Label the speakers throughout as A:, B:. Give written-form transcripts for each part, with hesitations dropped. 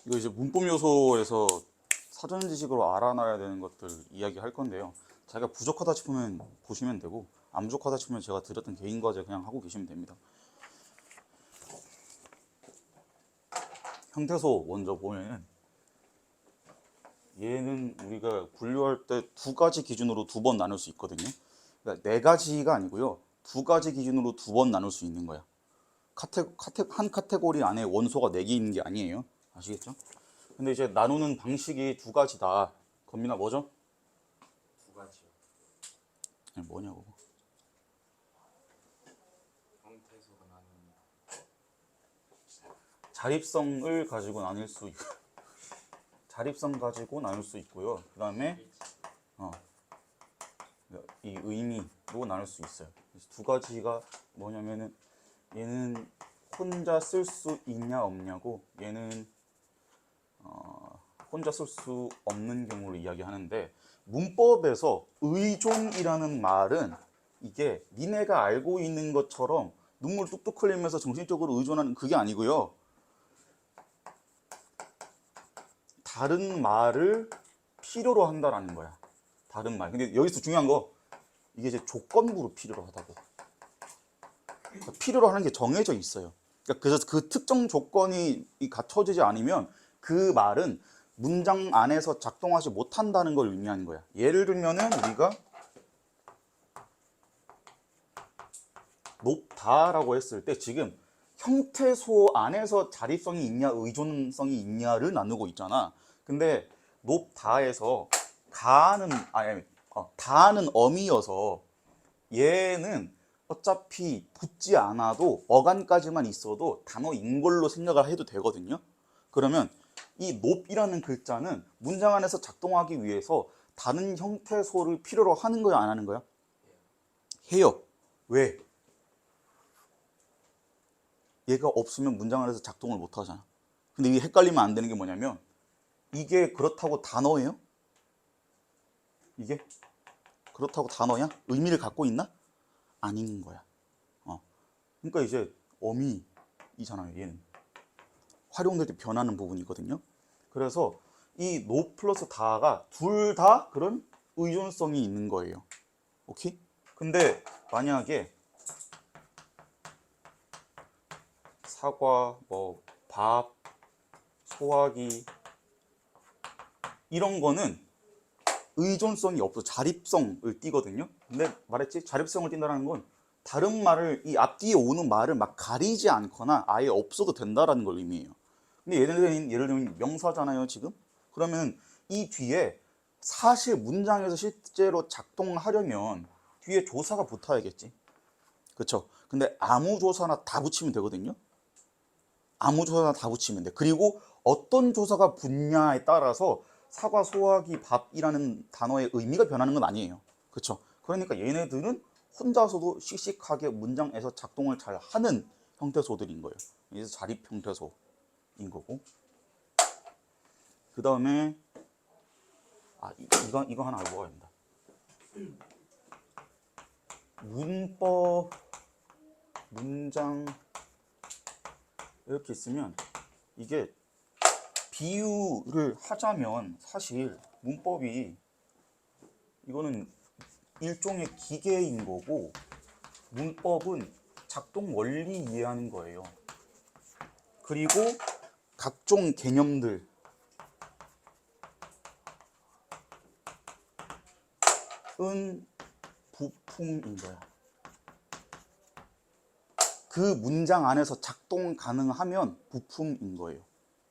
A: 이거 이제 문법 요소에서 사전 지식으로 알아놔야 되는 것들 이야기할 건데요. 자기가 부족하다 싶으면 보시면 되고 안 부족하다 싶으면 제가 드렸던 개인 과제 그냥 하고 계시면 됩니다. 형태소 먼저 보면은 얘는 우리가 분류할 때 두 가지 기준으로 두 번 나눌 수 있거든요. 그러니까 네 가지가 아니고요. 두 가지 기준으로 두 번 나눌 수 있는 거야. 한 카테고리 안에 원소가 네 개 있는 게 아니에요. 아시겠죠? 근데 이제 나누는 방식이 두 가지다. 건민아 뭐죠?
B: 두 가지요.
A: 아니, 뭐냐고.
B: 형태소가 나눕니다.
A: 자립성을 가지고 나눌 수 자립성 가지고 나눌 수 있고요. 그 다음에 이 의미로 나눌 수 있어요. 그래서 두 가지가 뭐냐면은 얘는 혼자 쓸 수 있냐 없냐고, 얘는 혼자 쓸 수 없는 경우를 이야기하는데, 문법에서 의존이라는 말은 이게 니네가 알고 있는 것처럼 눈물 뚝뚝 흘리면서 정신적으로 의존하는 그게 아니고요. 다른 말을 필요로 한다라는 거야. 다른 말. 근데 여기서 중요한 거, 이게 이제 조건부로 필요로 하다고. 그러니까 필요로 하는 게 정해져 있어요. 그러니까 그래서 그 특정 조건이 갖춰지지 않으면 그 말은 문장 안에서 작동하지 못한다는 걸 의미하는 거야. 예를 들면은 우리가 높다라고 했을 때 지금 형태소 안에서 자립성이 있냐 의존성이 있냐를 나누고 있잖아. 근데 높다에서 다는 어미여서 얘는 어차피 붙지 않아도 어간까지만 있어도 단어인 걸로 생각을 해도 되거든요. 그러면 이 높이라는 글자는 문장 안에서 작동하기 위해서 다른 형태소를 필요로 하는 거야, 안 하는 거야? 해요. 왜? 얘가 없으면 문장 안에서 작동을 못 하잖아. 근데 이게 헷갈리면 안 되는 게 뭐냐면, 이게 그렇다고 단어예요? 이게 그렇다고 단어야? 의미를 갖고 있나? 아닌 거야. 그러니까 이제 어미이잖아요, 얘는. 활용될 때 변하는 부분이거든요. 그래서 이 노 플러스 다가 둘 다 그런 의존성이 있는 거예요. 오케이? 근데 만약에 사과, 밥, 소화기 이런 거는 의존성이 없어. 자립성을 띠거든요. 근데 말했지? 자립성을 띈다는 건 다른 말을, 이 앞뒤에 오는 말을 막 가리지 않거나 아예 없어도 된다라는 걸 의미해요. 근데 예를 들면 명사잖아요, 지금? 그러면 이 뒤에 사실 문장에서 실제로 작동하려면 뒤에 조사가 붙어야겠지. 그쵸? 근데 아무 조사나 다 붙이면 되거든요. 아무 조사나 다 붙이면 돼. 그리고 어떤 조사가 붙냐에 따라서 사과, 소화기, 밥이라는 단어의 의미가 변하는 건 아니에요. 그쵸? 그러니까 얘네들은 혼자서도 씩씩하게 문장에서 작동을 잘 하는 형태소들인 거예요. 그래서 자립 형태소인 거고. 그 다음에 이거 하나 알고 가야 된다. 문법, 문장 이렇게 있으면 이게 비유를 하자면 사실 문법이 이거는 일종의 기계인 거고, 문법은 작동 원리 이해하는 거예요. 그리고 각종 개념들, 은 부품인 거야. 그 문장 안에서 작동 가능하면 부품인 거예요.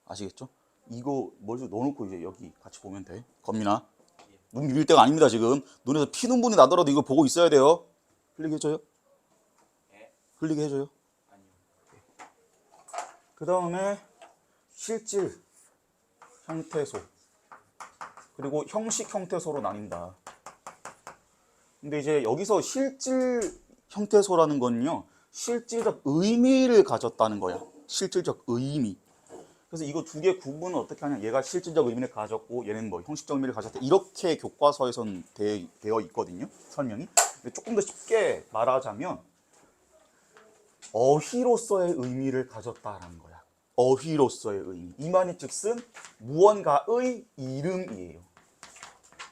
A: 아시겠죠? 이거 머릿속에 넣어놓고 이제 여기 같이 보면 돼. 건민아, 눈 밀 때가 아닙니다. 지금 눈에서 피눈물이 나더라도 이거 보고 있어야 돼요. 흘리게 해줘요? 흘리게 해줘요?
B: 아니요.
A: 그 다음에 실질 형태소, 그리고 형식 형태소로 나뉜다. 근데 이제 여기서 실질 형태소라는 건요, 실질적 의미를 가졌다는 거야. 실질적 의미. 그래서 이거 두 개 구분은 어떻게 하냐? 얘가 실질적 의미를 가졌고 얘는 뭐 형식적 의미를 가졌다. 이렇게 교과서에선 되어 있거든요, 설명이. 근데 조금 더 쉽게 말하자면 어휘로서의 의미를 가졌다라는 거야. 어휘로서의 의미. 이 말인 즉슨 무언가의 이름이에요.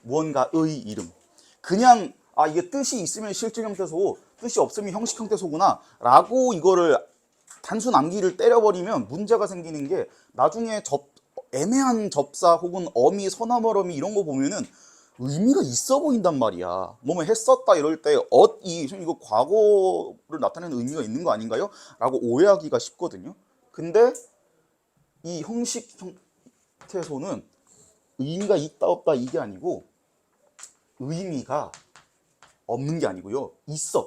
A: 무언가의 이름. 그냥 이게 뜻이 있으면 실질 형태소고 뜻이 없으면 형식 형태소구나 라고 이거를 단순 암기를 때려버리면 문제가 생기는 게 나중에 애매한 접사 혹은 어미, 서나멀 어미 이런 거 보면은 의미가 있어 보인단 말이야. 뭐뭐 했었다 이럴 때 이거 과거를 나타내는 의미가 있는 거 아닌가요? 라고 오해하기가 쉽거든요. 근데 이 형식 형태소는 의미가 있다 없다 이게 아니고 의미가 없는 게 아니고요.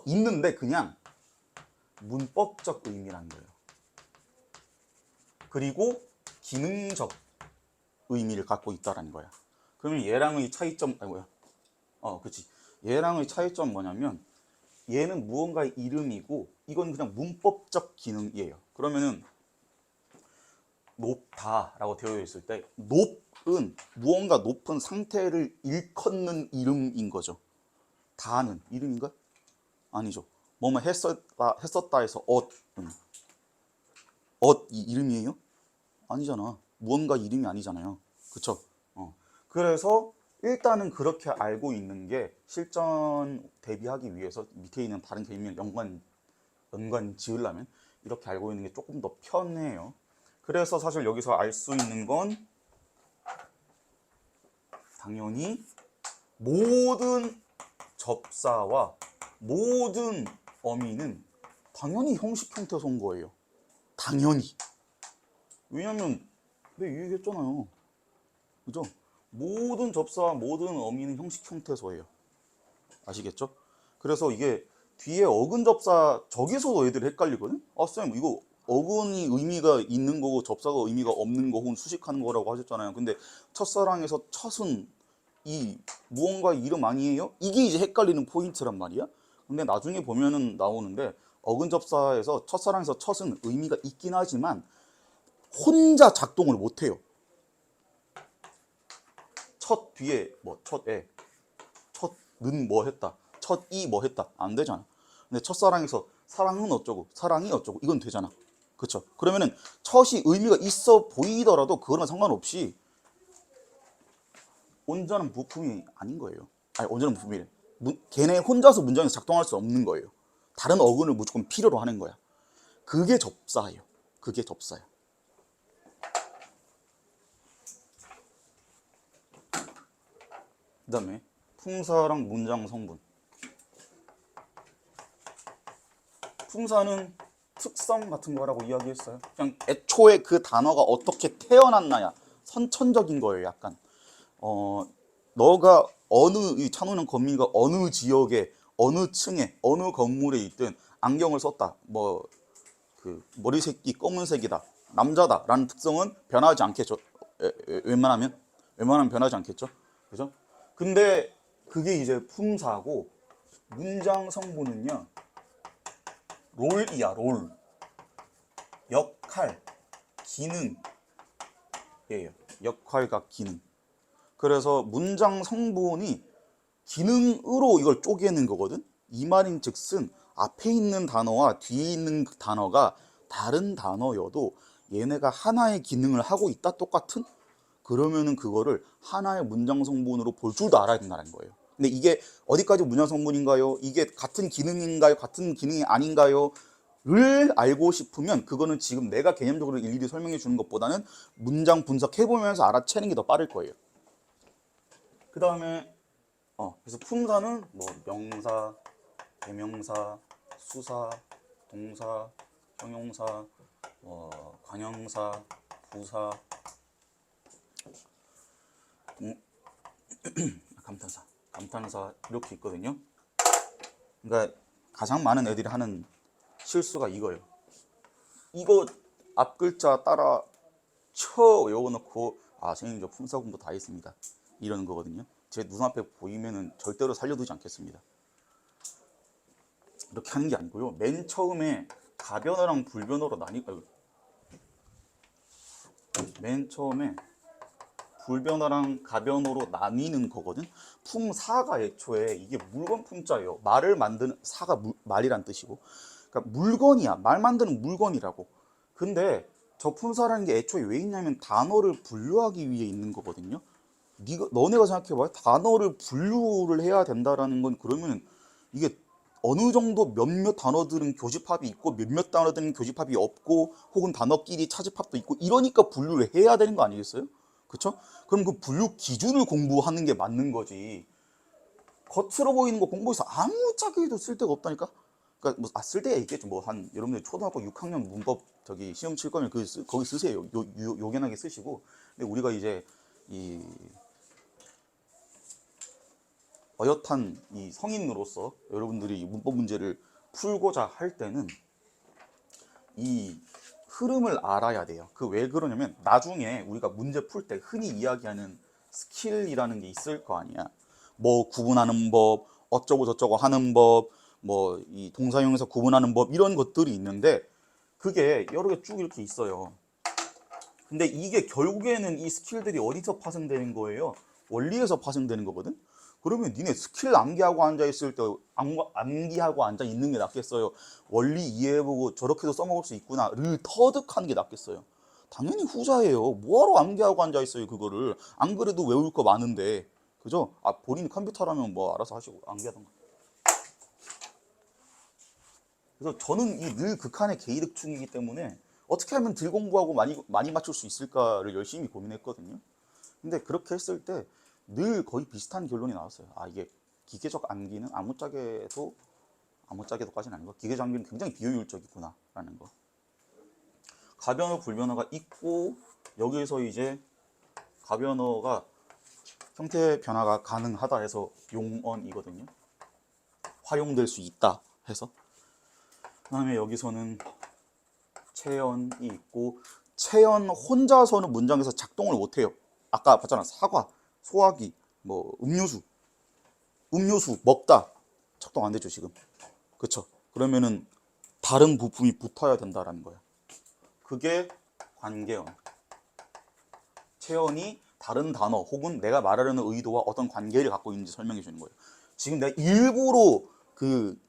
A: 있는데 그냥 문법적 의미라는 거예요. 그리고 기능적 의미를 갖고 있다라는 거야. 그러면 얘랑의 차이점, 그치. 얘랑의 차이점 뭐냐면 얘는 무언가의 이름이고 이건 그냥 문법적 기능이에요. 그러면은 높다라고 되어 있을 때 높은 무언가 높은 상태를 일컫는 이름인 거죠. 다는 이름인가? 아니죠. 뭐뭐 했었다 해서 이 이름이에요? 아니잖아. 무언가 이름이 아니잖아요. 그쵸? 그래서 일단은 그렇게 알고 있는 게 실전 대비하기 위해서 밑에 있는 다른 개념이랑 연관 지으려면 이렇게 알고 있는 게 조금 더 편해요. 그래서 사실 여기서 알 수 있는 건 당연히 모든 접사와 모든 어미는 당연히 형식 형태소인 거예요. 당연히. 왜냐면 내가 얘기했잖아요. 그죠? 모든 접사와 모든 어미는 형식 형태소예요. 아시겠죠? 그래서 이게 뒤에 어근 접사 저기서도 애들이 헷갈리거든? 쌤 이거 어근이 의미가 있는 거고 접사가 의미가 없는 거 혹은 수식하는 거라고 하셨잖아요. 근데 첫사랑에서 첫은 이 무언가 이름 아니에요? 이게 이제 헷갈리는 포인트란 말이야. 근데 나중에 보면은 나오는데 어근 접사에서 첫사랑에서 첫은 의미가 있긴 하지만 혼자 작동을 못 해요. 첫 뒤에 첫애, 첫는 뭐 했다, 첫이 뭐 했다 안 되잖아. 근데 첫사랑에서 사랑은 어쩌고, 사랑이 어쩌고 이건 되잖아. 그쵸? 그러면은 첫이 의미가 있어 보이더라도 그거랑 상관없이 온전한 부품이 아닌 거예요. 온전한 부품이래. 걔네 혼자서 문장에서 작동할 수 없는 거예요. 다른 어근을 무조건 필요로 하는 거야. 그게 접사예요. 그게 접사야. 그 다음에 품사랑 문장 성분. 품사는 특성 같은 거라고 이야기했어요. 그냥 애초에 그 단어가 어떻게 태어났나야 선천적인 거예요. 약간 너가 이 찬호는 건민이가 어느 지역에 어느 층에 어느 건물에 있든 안경을 썼다. 그 머리색이 검은색이다. 남자다라는 특성은 변하지 않겠죠. 웬만하면 변하지 않겠죠. 그죠? 근데 그게 이제 품사고 문장 성분은요. 롤이야, 롤. 역할, 기능이에요. 역할과 기능. 그래서 문장 성분이 기능으로 이걸 쪼개는 거거든. 이 말인 즉슨 앞에 있는 단어와 뒤에 있는 단어가 다른 단어여도 얘네가 하나의 기능을 하고 있다 똑같은? 그러면은 그거를 하나의 문장 성분으로 볼 줄도 알아야 된다는 거예요. 근데 이게 어디까지 문장 성분인가요? 이게 같은 기능인가요? 같은 기능이 아닌가요? 를 알고 싶으면 그거는 지금 내가 개념적으로 일일이 설명해 주는 것보다는 문장 분석해 보면서 알아채는 게 더 빠를 거예요. 그 다음에 그래서 품사는 명사, 대명사, 수사, 동사, 형용사, 관형사, 부사, 감탄사 이렇게 있거든요. 그러니까 가장 많은 애들이 하는 실수가 이거예요. 이거 앞 글자 따라 외워놓고 선생님 저 품사 공부 다 했습니다. 이러는 거거든요. 제 눈앞에 보이면은 절대로 살려두지 않겠습니다. 이렇게 하는 게 아니고요. 맨 처음에 가변어랑 불변어로 맨 처음에 불변어랑 가변어로 나뉘는 거거든. 품사가 애초에 이게 물건 품자예요. 말을 만드는 사가 말이란 뜻이고, 그러니까 물건이야. 말 만드는 물건이라고. 근데 적분사라는 게 애초에 왜 있냐면 단어를 분류하기 위해 있는 거거든요. 너네가 생각해봐요. 단어를 분류를 해야 된다라는 건 그러면 이게 어느 정도 몇몇 단어들은 교집합이 있고 몇몇 단어들은 교집합이 없고 혹은 단어끼리 차집합도 있고 이러니까 분류를 해야 되는 거 아니겠어요? 그쵸? 그럼 그 분류 기준을 공부하는 게 맞는 거지. 겉으로 보이는 거 공부해서 아무짝에 해도 쓸데가 없다니까? 그러니까 뭐, 쓸데가 있겠죠. 뭐 한 여러분들 초등학교 6학년 문법 저기 시험 칠 거면 거기 쓰세요. 요긴하게 쓰시고. 근데 우리가 이제 이 어엿한 이 성인으로서 여러분들이 이 문법 문제를 풀고자 할 때는 이 흐름을 알아야 돼요. 그 왜 그러냐면 나중에 우리가 문제 풀 때 흔히 이야기하는 스킬이라는 게 있을 거 아니야. 뭐 구분하는 법, 어쩌고 저쩌고 하는 법, 뭐 이 동사형에서 구분하는 법 이런 것들이 있는데 그게 여러 개 쭉 이렇게 있어요. 근데 이게 결국에는 이 스킬들이 어디서 파생되는 거예요? 원리에서 파생되는 거거든? 그러면 니네 스킬 암기하고 앉아있을 때 암기하고 앉아있는 게 낫겠어요? 원리 이해해보고 저렇게도 써먹을 수 있구나를 터득하는 게 낫겠어요? 당연히 후자예요. 뭐하러 암기하고 앉아있어요 그거를. 안 그래도 외울 거 많은데. 그죠? 본인이 컴퓨터라면 뭐 알아서 하시고 암기하던가. 그래서 저는 이 늘 극한의 개이득충이기 때문에 어떻게 하면 덜 공부하고 많이 맞출 수 있을까를 열심히 고민했거든요. 근데 그렇게 했을 때 늘 거의 비슷한 결론이 나왔어요. 이게 기계적 암기는 아무짝에도까지는 아니고 기계적 암기는 굉장히 비효율적이구나 라는 거. 가변어 불변어가 있고 여기에서 이제 가변어가 형태 변화가 가능하다 해서 용언이거든요. 활용될 수 있다 해서. 그 다음에 여기서는 체언이 있고 체언 혼자서는 문장에서 작동을 못해요. 아까 봤잖아. 사과, 소화기, 뭐 음료수 먹다 작동 안 되죠 지금. 그쵸? 그러면은 다른 부품이 붙어야 된다라는 거야. 그게 관계언. 체언이 다른 단어 혹은 내가 말하려는 의도와 어떤 관계를 갖고 있는지 설명해 주는 거예요. 지금 내가 일부러 그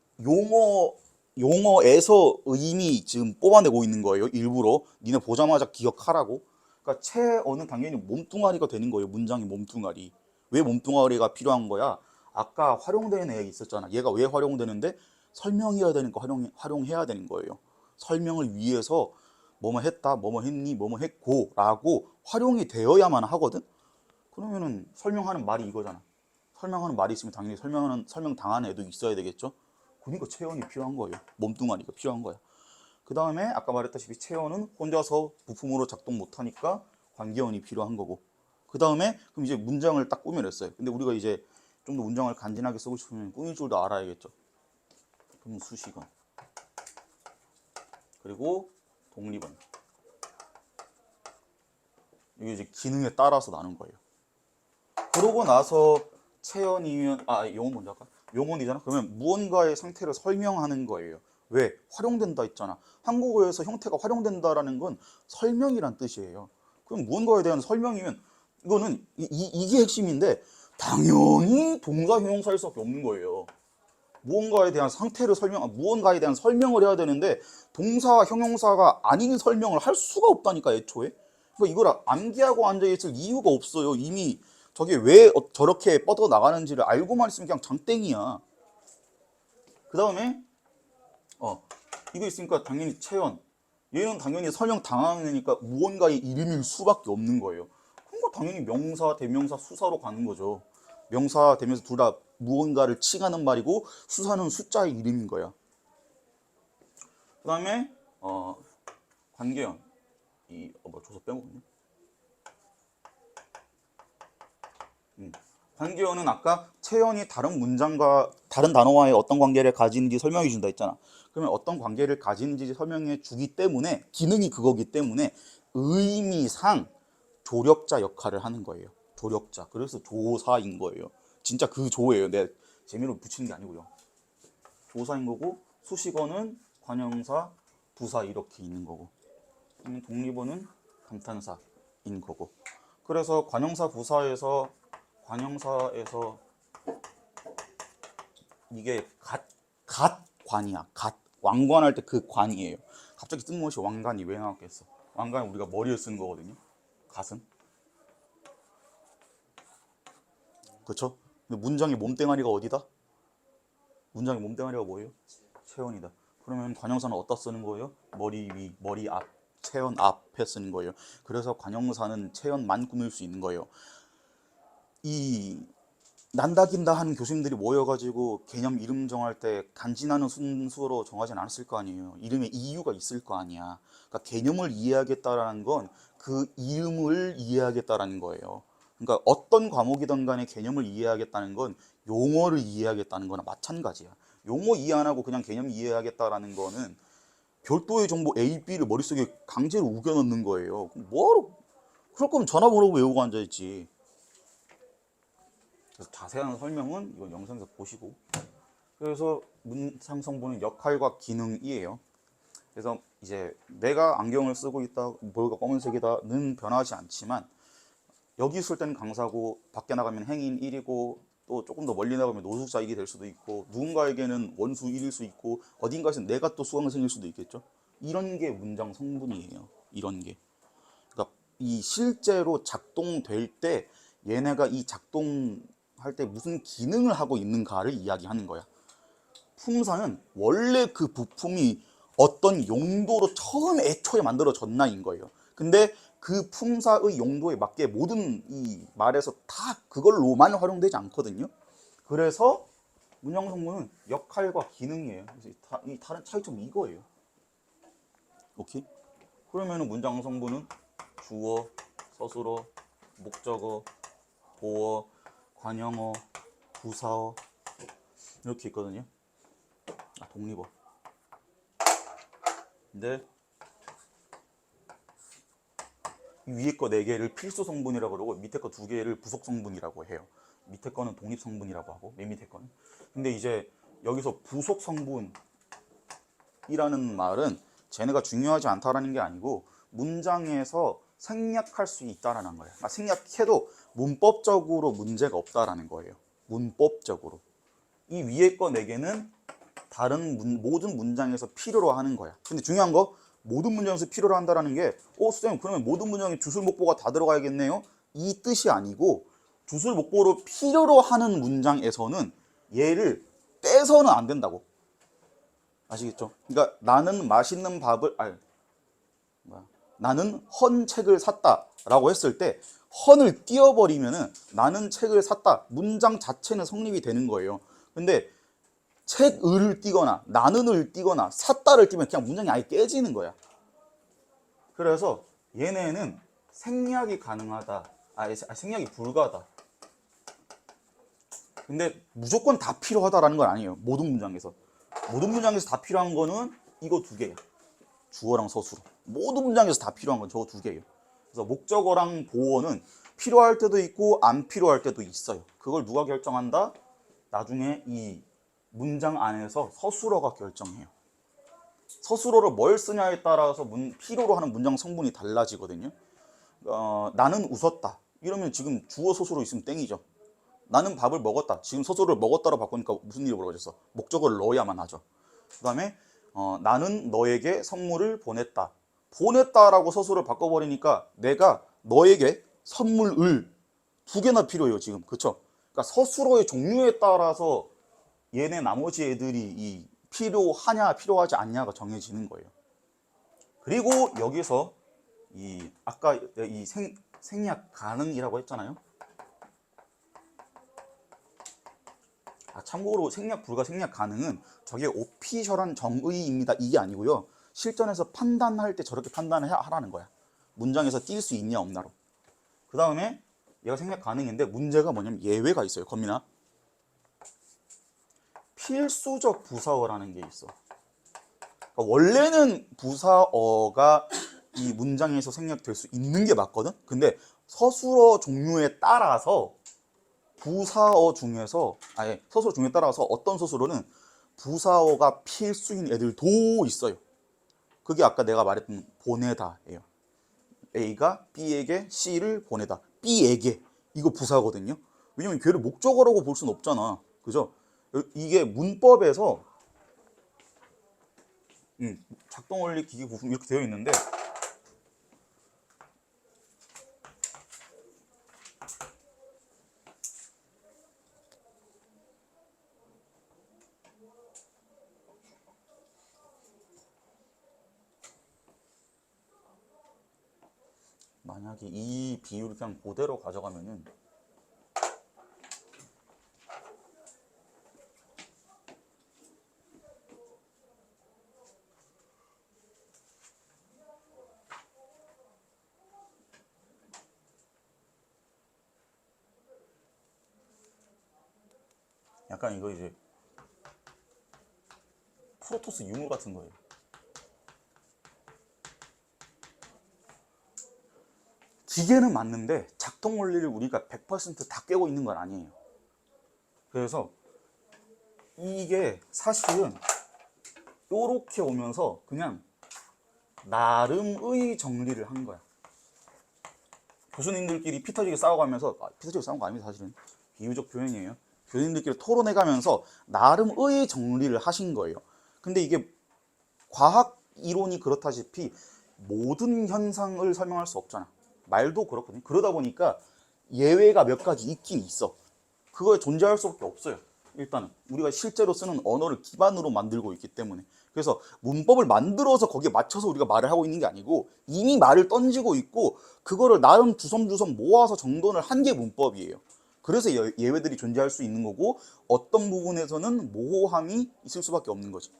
A: 용어에서 의미 지금 뽑아내고 있는 거예요. 일부러 니네 보자마자 기억하라고. 그러니까 체언은 당연히 몸뚱아리가 되는 거예요. 문장의 몸뚱아리. 왜 몸뚱아리가 필요한 거야? 아까 활용되는 애 있었잖아. 얘가 왜 활용되는데 설명해야 되니까 활용해야 되는 거예요. 설명을 위해서 뭐뭐 했다, 뭐뭐 했니, 뭐뭐 했고 라고 활용이 되어야만 하거든. 그러면은 설명하는 말이 이거잖아. 설명하는 말이 있으면 당연히 설명 당하는 애도 있어야 되겠죠. 그러니까 체언이 필요한 거예요. 몸뚱아리가 필요한 거야. 그 다음에 아까 말했다시피 체언은 혼자서 부품으로 작동 못하니까 관계언이 필요한 거고. 그 다음에 그럼 이제 문장을 딱 꾸며냈어요. 근데 우리가 이제 좀 더 문장을 간지나게 쓰고 싶으면 꾸밀 줄도 알아야겠죠. 그럼 수식어 그리고 독립언. 이게 이제 기능에 따라서 나눈 거예요. 그러고 나서 체언이면 용언 먼저 할까? 용언이잖아. 그러면 무언가의 상태를 설명하는 거예요. 왜? 활용된다 했잖아. 한국어에서 형태가 활용된다라는 건 설명이란 뜻이에요. 그럼 무언가에 대한 설명이면 이거는 이게 핵심인데 당연히 동사 형용사일 수밖에 없는 거예요. 무언가에 대한 무언가에 대한 설명을 해야 되는데 동사 형용사가 아닌 설명을 할 수가 없다니까 애초에. 그러니까 이걸 암기하고 앉아있을 이유가 없어요. 이미 저게 왜 저렇게 뻗어 나가는지를 알고만 있으면 그냥 장땡이야. 그 다음에 이거 있으니까 당연히 체언. 얘는 당연히 설명 당하는 애니까 무언가의 이름일 수밖에 없는 거예요. 그러니까 당연히 명사, 대명사, 수사로 가는 거죠. 명사, 대명사 둘 다 무언가를 칭하는 말이고 수사는 숫자의 이름인 거야. 그 다음에 관계형. 조서 빼먹었네. 관계어는 아까 체언이 다른 문장과 다른 단어와의 어떤 관계를 가지는지 설명해 준다 했잖아. 그러면 어떤 관계를 가지는지 설명해 주기 때문에 기능이 그거기 때문에 의미상 조력자 역할을 하는 거예요. 조력자. 그래서 조사인 거예요. 진짜 그 조예요. 내가 재미로 붙이는 게 아니고요. 조사인 거고 수식어는 관형사, 부사 이렇게 있는 거고 독립어는 감탄사인 거고. 그래서 관형사, 부사에서 이게 갓관이야. 왕관할 때 그 관이에요. 갑자기 뜬금없이 왕관이 왜 나왔겠어? 왕관은 우리가 머리에 쓰는 거거든요. 가슴. 그렇죠? 근데 문장의 몸뚱아리가 어디다? 문장의 몸뚱아리가 뭐예요? 체온이다. 그러면 관형사는 어디다 쓰는 거예요? 머리 위, 머리 앞, 체온 앞에 쓰는 거예요. 그래서 관형사는 체온만 꾸밀 수 있는 거예요. 이 난다긴다 하는 교수님들이 모여가지고 개념 이름 정할 때 간지나는 순서로 정하진 않았을 거 아니에요. 이름에 이유가 있을 거 아니야. 그러니까 개념을 이해하겠다라는 건 그 이름을 이해하겠다라는 거예요. 그러니까 어떤 과목이든 간에 개념을 이해하겠다는 건 용어를 이해하겠다는 거나 마찬가지야. 용어 이해 안 하고 그냥 개념 이해하겠다라는 거는 별도의 정보 A, B를 머릿속에 강제로 우겨 넣는 거예요. 그럼 뭐하러? 그럴 거면 전화번호 외우고 앉아있지. 그래서 자세한 설명은 이건 영상에서 보시고. 그래서 문장 성분은 역할과 기능이에요. 그래서 이제 내가 안경을 쓰고 있다, 머리가 검은색이다는 변하지 않지만 여기 있을 때는 강사고 밖에 나가면 행인 1이고 또 조금 더 멀리 나가면 노숙자 1이 될 수도 있고 누군가에게는 원수 1일 수 있고 어딘가에서 내가 또 수강생일 수도 있겠죠. 이런 게 문장 성분이에요. 이런 게. 그러니까 이 실제로 작동될 때 얘네가 이 작동할 때 무슨 기능을 하고 있는가를 이야기하는 거야. 품사는 원래 그 부품이 어떤 용도로 처음 애초에 만들어졌나인 거예요. 근데 그 품사의 용도에 맞게 모든 이 말에서 다 그걸로만 활용되지 않거든요. 그래서 문장 성분은 역할과 기능이에요. 그래서 이 다른 차이점이 이거예요. 오케이? 그러면 문장 성분은 주어, 서술어, 목적어, 보어, 관형어, 부사어 이렇게 있거든요. 독립어. 근데 위에 거 4개를 필수 성분이라고 그러고 밑에 거 2개를 부속 성분이라고 해요. 밑에 거는 독립 성분이라고 하고 맨 밑에 거는. 근데 이제 여기서 부속 성분이라는 말은 쟤네가 중요하지 않다라는 게 아니고 문장에서 생략할 수 있다라는 거예요. 그러니까 생략해도 문법적으로 문제가 없다라는 거예요. 문법적으로. 이 위에 거 4개는 다른 모든 문장에서 필요로 하는 거야. 근데 중요한 거 모든 문장에서 필요로 한다라는 게 선생님 그러면 모든 문장에 주술 목보가 다 들어가야겠네요? 이 뜻이 아니고 주술 목보로 필요로 하는 문장에서는 얘를 빼서는 안 된다고. 아시겠죠? 그러니까 나는 맛있는 밥을 나는 헌 책을 샀다라고 했을 때 헌을 띄워버리면은 나는 책을 샀다 문장 자체는 성립이 되는 거예요. 근데 책을 띄거나 나는을 띄거나 샀다를 띄면 그냥 문장이 아예 깨지는 거야. 그래서 얘네는 생략이 가능하다. 생략이 불가하다. 근데 무조건 다 필요하다라는 건 아니에요. 모든 문장에서. 모든 문장에서 다 필요한 거는 이거 2개예요. 주어랑 서술어. 모든 문장에서 다 필요한 건 저거 2개예요. 그래서 목적어랑 보어는 필요할 때도 있고 안 필요할 때도 있어요. 그걸 누가 결정한다? 나중에 이 문장 안에서 서술어가 결정해요. 서술어를 뭘 쓰냐에 따라서 필요로 하는 문장 성분이 달라지거든요. 나는 웃었다. 이러면 지금 주어 서술어 있으면 땡이죠. 나는 밥을 먹었다. 지금 서술어를 먹었다로 바꾸니까 무슨 일이 벌어졌어? 목적어를 넣어야만 하죠. 그 다음에 나는 너에게 선물을 보냈다. 보냈다라고 서술어를 바꿔버리니까 내가 너에게 선물을 2개나 필요해요. 지금. 그쵸? 그러니까 서술어의 종류에 따라서 얘네 나머지 애들이 이 필요하냐 필요하지 않냐가 정해지는 거예요. 그리고 여기서 이 아까 이 생략 가능이라고 했잖아요. 참고로 생략 불가 생략 가능은 저게 오피셜한 정의입니다 이게 아니고요. 실전에서 판단할 때 저렇게 판단을 하라는 거야. 문장에서 띌 수 있냐 없나로. 그 다음에 얘가 생략 가능인데 문제가 뭐냐면 예외가 있어요. 겁니다. 필수적 부사어라는 게 있어. 그러니까 원래는 부사어가 이 문장에서 생략될 수 있는 게 맞거든. 근데 서술어 종류에 따라서 부사어 중에서 서술어 중에 따라서 어떤 서술어는 부사어가 필수인 애들도 있어요. 그게 아까 내가 말했던 보내다예요. A가 B에게 C를 보내다. B에게 이거 부사거든요. 왜냐면 걔를 목적어라고 볼 수는 없잖아. 그죠? 이게 문법에서 작동 원리 기기 부품 이렇게 되어 있는데 만약에 이 비율을 그냥 그대로 가져가면은 약간 이거 이제 프로토스 유물 같은 거예요. 기계는 맞는데 작동 원리를 우리가 100%다 깨고 있는 건 아니에요. 그래서 이게 사실은 요렇게 오면서 그냥 나름의 정리를 한 거야. 교수님들끼리 피 터지게 싸워가면서, 피 터지게 싸운 거 아닙니다. 사실은 비유적 표현이에요. 교수님들끼리 토론해가면서 나름의 정리를 하신 거예요. 근데 이게 과학 이론이 그렇다시피 모든 현상을 설명할 수 없잖아. 말도 그렇거든요. 그러다 보니까 예외가 몇 가지 있긴 있어. 그거에 존재할 수밖에 없어요. 일단은 우리가 실제로 쓰는 언어를 기반으로 만들고 있기 때문에. 그래서 문법을 만들어서 거기에 맞춰서 우리가 말을 하고 있는 게 아니고 이미 말을 던지고 있고 그거를 나름 주섬주섬 모아서 정돈을 한 게 문법이에요. 그래서 예외들이 존재할 수 있는 거고 어떤 부분에서는 모호함이 있을 수밖에 없는 거죠.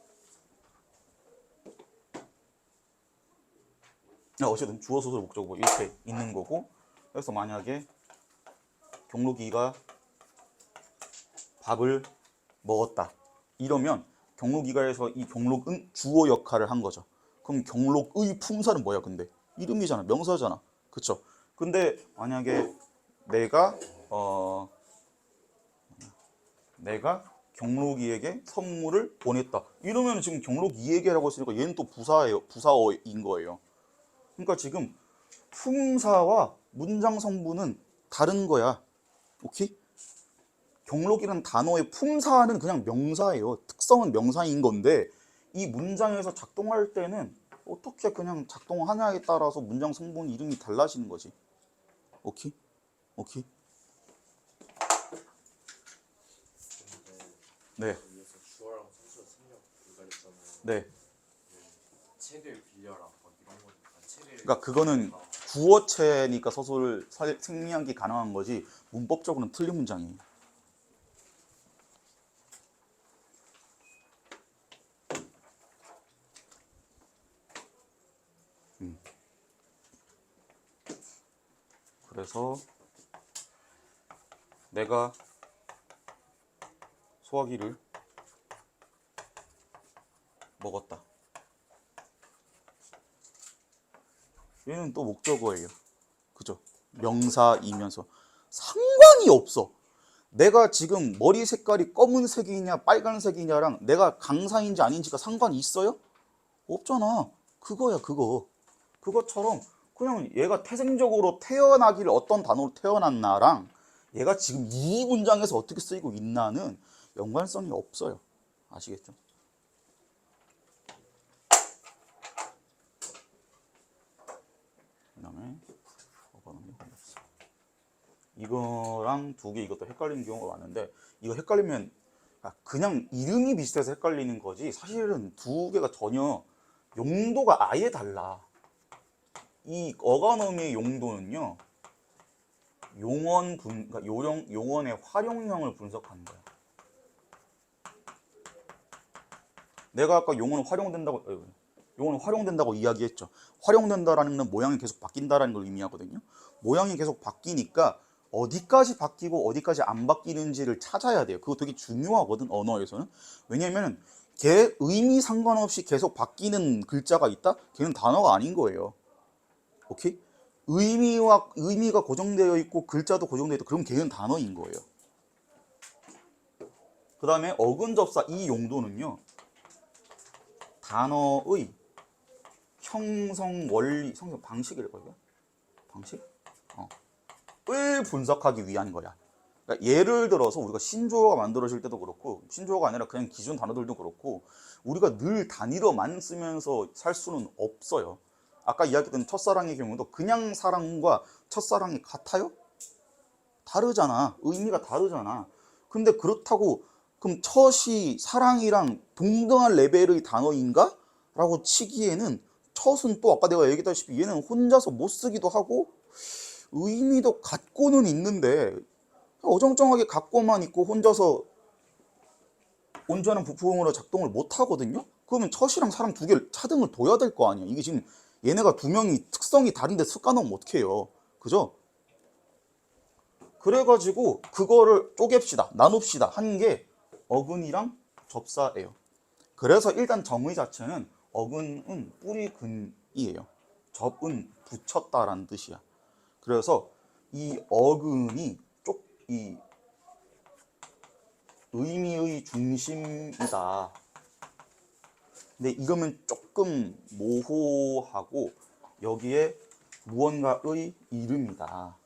A: 어쨌든 주어, 소설, 목적어 이렇게 있는 거고, 그래서 만약에 경록이가 밥을 먹었다 이러면 경록이가에서 이 경록은 주어 역할을 한 거죠. 그럼 경록의 품사는 뭐야? 근데 이름이잖아, 명사잖아, 그쵸? 근데 만약에 내가 경록이에게 선물을 보냈다 이러면 지금 경록이에게라고 했으니까 얘는 또 부사예요, 부사어인 거예요. 그러니까 지금 품사와 문장 성분은 다른 거야. 오케이? 경록이라는 단어의 품사는 그냥 명사예요. 특성은 명사인 건데 이 문장에서 작동할 때는 어떻게 그냥 작동하냐에 따라서 문장 성분 이름이 달라지는 거지. 오케이? 오케이? 네.
B: 위에서 주어랑 선수 생략 불가했잖아요.
A: 네.
B: 책을 빌려라 막 이런 거니까 책을.
A: 그러니까 그거는 구어체니까 서술 생략이 가능한 거지 문법적으로는 틀린 문장이에요. 그래서 내가 소화기를 먹었다. 얘는 또 목적어예요. 그죠? 명사이면서 상관이 없어. 내가 지금 머리 색깔이 검은색이냐 빨간색이냐랑 내가 강사인지 아닌지가 상관이 있어요? 없잖아. 그거야 그거. 그것처럼 그냥 얘가 태생적으로 태어나기를 어떤 단어로 태어났나랑 얘가 지금 이 문장에서 어떻게 쓰이고 있나는 연관성이 없어요. 아시겠죠? 그 다음에 이거랑 두 개 이것도 헷갈리는 경우가 많은데 이거 헷갈리면 그냥 이름이 비슷해서 헷갈리는 거지 사실은 두 개가 전혀 용도가 아예 달라. 이 어간어미의 용도는요 그러니까 용언의 활용형을 분석하는 거야. 내가 아까 용어는 활용된다고 이야기했죠. 활용된다라는 건 모양이 계속 바뀐다라는 걸 의미하거든요. 모양이 계속 바뀌니까 어디까지 바뀌고 어디까지 안 바뀌는지를 찾아야 돼요. 그거 되게 중요하거든, 언어에서는. 왜냐면 걔 의미 상관없이 계속 바뀌는 글자가 있다? 걔는 단어가 아닌 거예요. 오케이? 의미가 고정되어 있고 글자도 고정되어 있다. 그럼 걔는 단어인 거예요. 그 다음에 어근접사 이 용도는요. 단어의 형성 원리, 성성 방식이랄까요? 방식? 을 분석하기 위한 거야. 그러니까 예를 들어서 우리가 신조어가 만들어질 때도 그렇고 신조어가 아니라 그냥 기존 단어들도 그렇고 우리가 늘 단위로만 쓰면서 살 수는 없어요. 아까 이야기했던 첫사랑의 경우도 그냥 사랑과 첫사랑이 같아요? 다르잖아. 의미가 다르잖아. 근데 그렇다고 그럼 첫이 사랑이랑 동등한 레벨의 단어인가? 라고 치기에는 첫은 또 아까 내가 얘기했다시피 얘는 혼자서 못 쓰기도 하고 의미도 갖고는 있는데 어정쩡하게 갖고만 있고 혼자서 온전한 부품으로 작동을 못 하거든요. 그러면 첫 이랑 사람 두 개를 차등을 둬야 될 거 아니에요. 이게 지금 얘네가 두 명이 특성이 다른데 습관하면 어떡해요. 그죠? 그래가지고 그거를 쪼갭시다, 나눕시다 하는 게 어근이랑 접사예요. 그래서 일단 정의 자체는 어근은 뿌리 근이에요. 접은 붙였다라는 뜻이야. 그래서 이 어근이 이 의미의 중심이다. 근데 이거는 조금 모호하고 여기에 무언가의 이름이다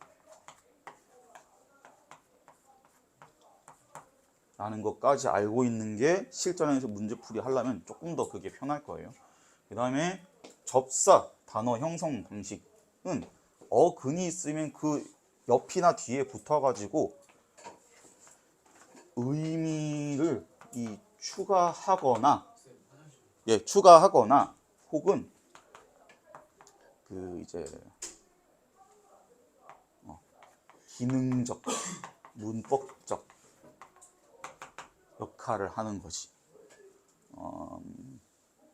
A: 라는 것까지 알고 있는 게 실전에서 문제풀이 하려면 조금 더 그게 편할 거예요. 그 다음에 접사 단어 형성 방식은 어근이 있으면 그 옆이나 뒤에 붙어가지고 의미를 추가하거나 추가하거나 혹은 그 이제 기능적 문법적 역할을 하는 거지.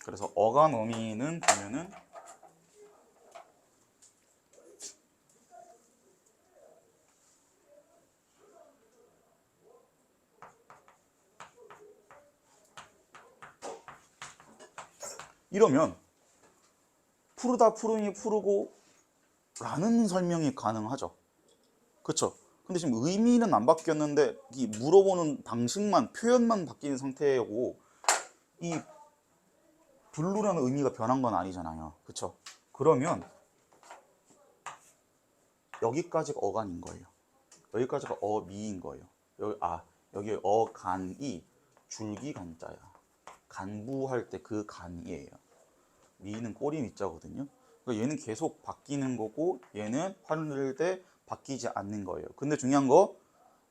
A: 그래서 어간 어미는 보면은 이러면 푸르다 푸르니 푸르고 라는 설명이 가능하죠. 그쵸? 근데 지금 의미는 안 바뀌었는데 이 물어보는 방식만 표현만 바뀐 상태고 이 블루라는 의미가 변한 건 아니잖아요. 그쵸? 그러면 여기까지가 어간인 거예요. 여기까지가 어미인 거예요. 여기 어간이 줄기간자야. 간부할 때 그 간이에요. 미는 꼬리 미자거든요. 그러니까 얘는 계속 바뀌는 거고 얘는 활용될 때 바뀌지 않는 거예요. 근데 중요한 거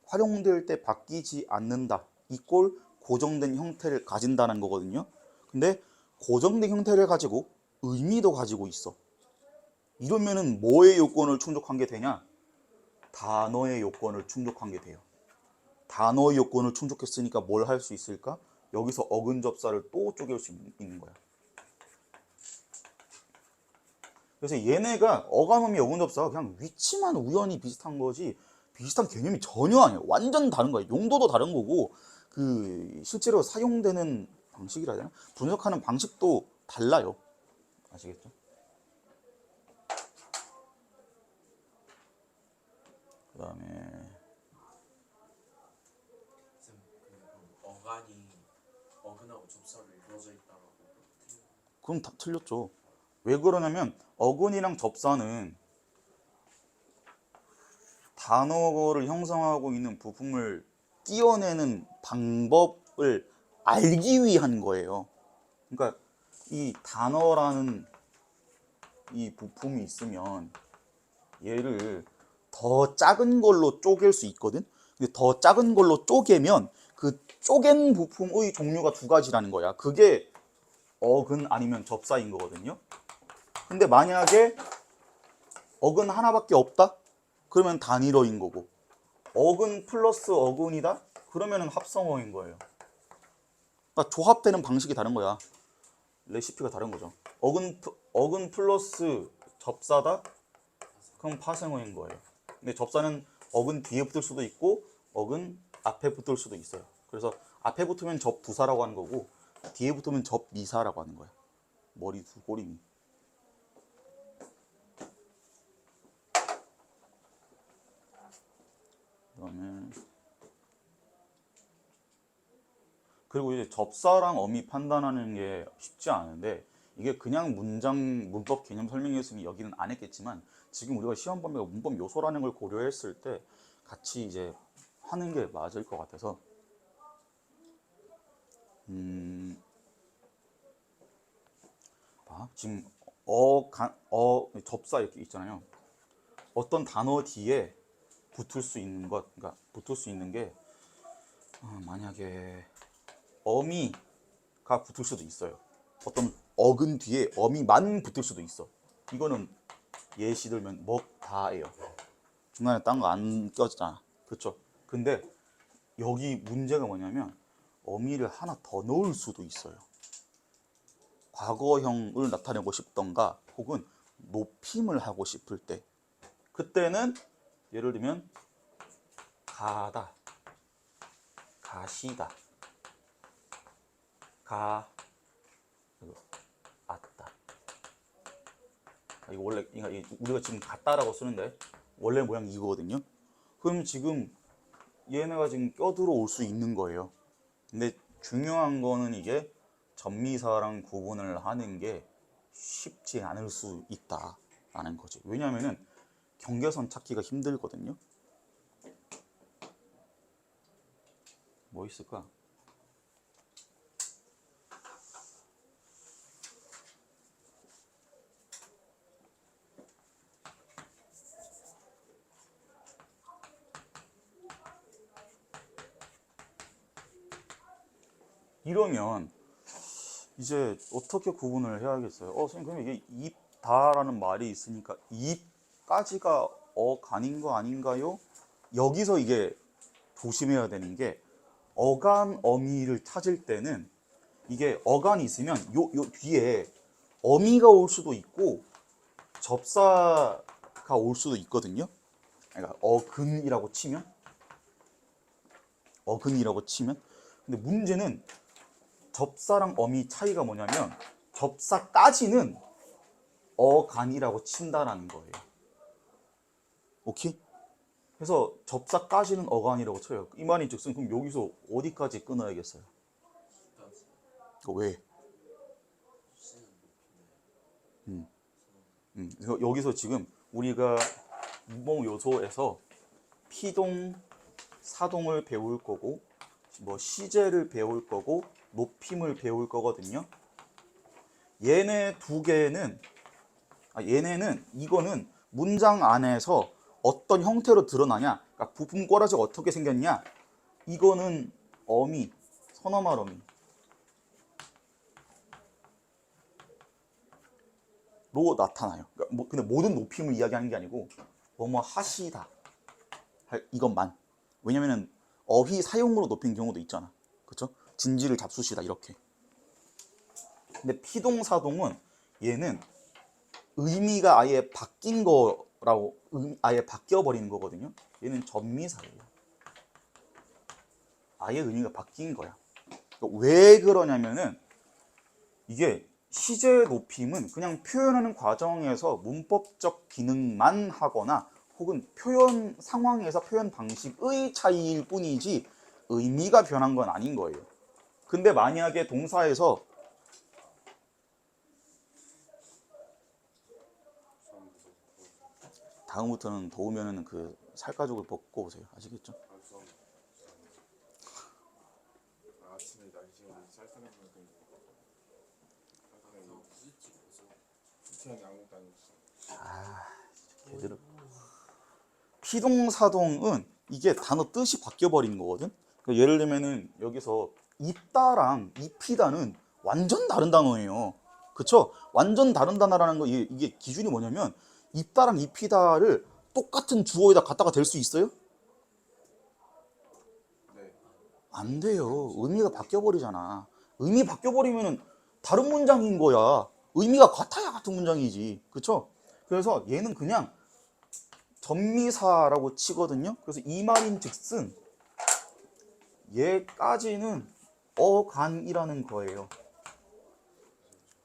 A: 활용될 때 바뀌지 않는다. 이꼴 고정된 형태를 가진다는 거거든요. 근데 고정된 형태를 가지고 의미도 가지고 있어. 이러면은 뭐의 요건을 충족한 게 되냐? 단어의 요건을 충족한 게 돼요. 단어의 요건을 충족했으니까 뭘 할 수 있을까? 여기서 어근 접사를 또 쪼갤 수 있는 거야. 그래서 얘네가 어간어미 어근 접사가 그냥 위치만 우연히 비슷한 거지 비슷한 개념이 전혀 아니에요. 완전 다른 거예요. 용도도 다른 거고 그 실제로 사용되는 방식이라 해야 되나? 분석하는 방식도 달라요. 아시겠죠? 그 다음에
B: 어간이 어근하고 접사로 이루어져 있다라고.
A: 그럼 다 틀렸죠. 왜 그러냐면 어근이랑 접사는 단어를 형성하고 있는 부품을 띄어내는 방법을 알기 위한 거예요. 그러니까 이 단어라는 이 부품이 있으면 얘를 더 작은 걸로 쪼갤 수 있거든. 근데 더 작은 걸로 쪼개면 그 쪼갠 부품의 종류가 두 가지라는 거야. 그게 어근 아니면 접사인 거거든요. 근데 만약에 어근 하나밖에 없다? 그러면 단일어인 거고 어근 플러스 어근이다? 그러면 합성어인 거예요. 그러니까 조합되는 방식이 다른 거야. 레시피가 다른 거죠. 어근 플러스 접사다? 그럼 파생어인 거예요. 근데 접사는 어근 뒤에 붙을 수도 있고 어근 앞에 붙을 수도 있어요. 그래서 앞에 붙으면 접두사라고 하는 거고 뒤에 붙으면 접미사라고 하는 거야. 머리 두 꼬리미. 그다음에 그리고 이제 접사랑 어미 판단하는 게 쉽지 않은데 이게 그냥 문법 개념 설명이었으면 여기는 안 했겠지만 지금 우리가 시험 범위가 문법 요소라는 걸 고려했을 때 같이 이제 하는 게 맞을 것 같아서 지금 접사 이렇게 있잖아요. 어떤 단어 뒤에 붙을 수 있는 것, 그러니까 붙을 수 있는 게 만약에 어미가 붙을 수도 있어요. 어떤 어근 뒤에 어미만 붙을 수도 있어. 이거는 예시 들면 먹다예요. 중간에 딴 거 안 껴지잖아. 그쵸? 근데 여기 문제가 뭐냐면 어미를 하나 더 넣을 수도 있어요. 과거형을 나타내고 싶던가 혹은 높임을 하고 싶을 때, 그때는 예를 들면 가다, 가시다, 가, 왔다. 이거 원래 우리가 지금 갔다라고 쓰는데 원래 모양이 이거거든요. 그럼 지금 얘네가 지금 껴들어올 수 있는 거예요. 근데 중요한 거는 이게 접미사랑 구분을 하는 게 쉽지 않을 수 있다라는 거지. 왜냐면은 경계선 찾기가 힘들거든요. 뭐 있을까? 이러면 이제 어떻게 구분을 해야겠어요? 선생님, 그럼 이게 입다라는 말이 있으니까 입까지가 어간인 거 아닌가요? 여기서 이게 조심해야 되는 게 어간 어미를 찾을 때는 이게 어간이 있으면 요 뒤에 어미가 올 수도 있고 접사가 올 수도 있거든요. 그러니까 어근이라고 치면 근데 문제는 접사랑 어미 차이가 뭐냐면 접사까지는 어간이라고 친다라는 거예요. 오케이? 그래서 접사까지는 어간이라고 쳐요. 이 말인 즉슨 그럼 여기서 어디까지 끊어야겠어요? 왜? 그래서 여기서 지금 우리가 문법 요소에서 피동, 사동을 배울 거고 뭐 시제를 배울 거고 높임을 배울 거거든요. 얘네 두 개는 얘네는 이거는 문장 안에서 어떤 형태로 드러나냐, 그러니까 부품 꼬라지가 어떻게 생겼냐, 이거는 어미, 선어말 어미 로 나타나요. 그러니까 근데 모든 높임을 이야기하는 게 아니고 뭐뭐 하시다 이것만. 왜냐면은 어휘 사용으로 높인 경우도 있잖아. 그렇죠? 진지를 잡수시다 이렇게. 근데 피동사동은 얘는 의미가 아예 바뀐 거라고, 아예 바뀌어 버리는 거거든요. 얘는 전미사예요. 아예 의미가 바뀐 거야. 왜 그러냐면은 이게 시제 높임은 그냥 표현하는 과정에서 문법적 기능만 하거나 혹은 표현 상황에서 표현 방식의 차이일 뿐이지 의미가 변한 건 아닌 거예요. 근데 만약에 동사에서 다음부터는 더우면은 그 살가죽을 벗고 오세요. 아시겠죠?
B: 아침에 날씨가 쌀쌀해서 수채는 아무것도 아니었어.
A: 제대로. 피동사동은 이게 단어 뜻이 바뀌어 버린 거거든. 그러니까 예를 들면은 여기서 입다랑 입히다는 완전 다른 단어예요. 그쵸? 완전 다른 단어라는 거, 이게 기준이 뭐냐면 입다랑 입히다를 똑같은 주어에다 갖다가 댈 수 있어요?
B: 네.
A: 안 돼요. 의미가 바뀌어 버리잖아. 의미 바뀌어 버리면은 다른 문장인 거야. 의미가 같아야 같은 문장이지. 그쵸? 그래서 얘는 그냥 전미사라고 치거든요. 그래서 이 말인 즉슨 얘까지는 어간이라는 거예요.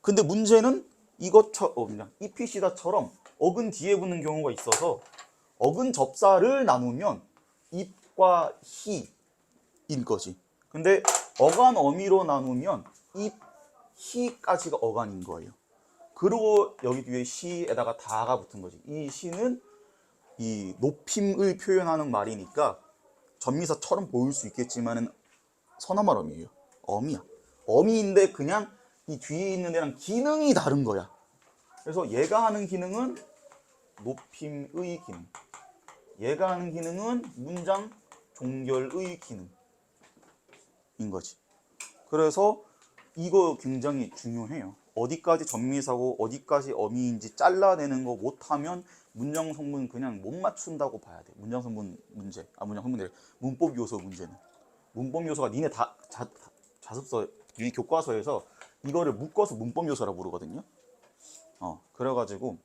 A: 근데 문제는 그냥 이피시다처럼 어근 뒤에 붙는 경우가 있어서 어근 접사를 나누면 입과 희인 거지. 근데 어간 어미로 나누면 입, 희까지가 어간인 거예요. 그리고 여기 뒤에 시에다가 다가 붙은 거지. 이 시는 이 높임을 표현하는 말이니까 전미사처럼 보일 수 있겠지만은 선어말 어미예요. 어미야. 어미인데 그냥 이 뒤에 있는 애랑 기능이 다른 거야. 그래서 얘가 하는 기능은 높임의 기능, 얘가 하는 기능은 문장 종결의 기능인 거지. 그래서 이거 굉장히 중요해요. 어디까지 전미사고 어디까지 어미인지 잘라내는 거 못하면 문장 성분 그냥 못 맞춘다고 봐야 돼. 문장 성분 문제, 문장 성분들 문법 요소 문제는 문법 요소가 니네 다 자습서 이 교과서에서 이거를 묶어서 문법 요소라고 부르거든요. 그래가지고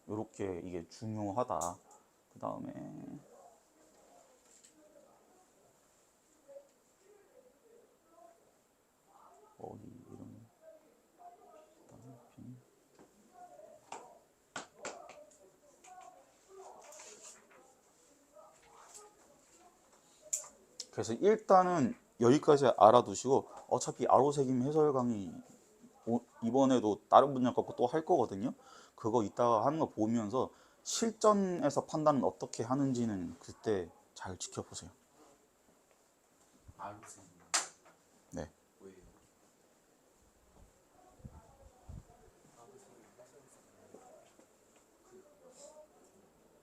A: 요렇게 이게 중요하다. 그 다음에 어디 이름 그래서 일단은 여기까지 알아두시고 어차피 아로새김 해설 강의 이번에도 다른 분야 갖고 또 할 거거든요. 그거 이따가 하는 거 보면서 실전에서 판단은 어떻게 하는지는 그때 잘 지켜보세요.
B: 알겠습니다.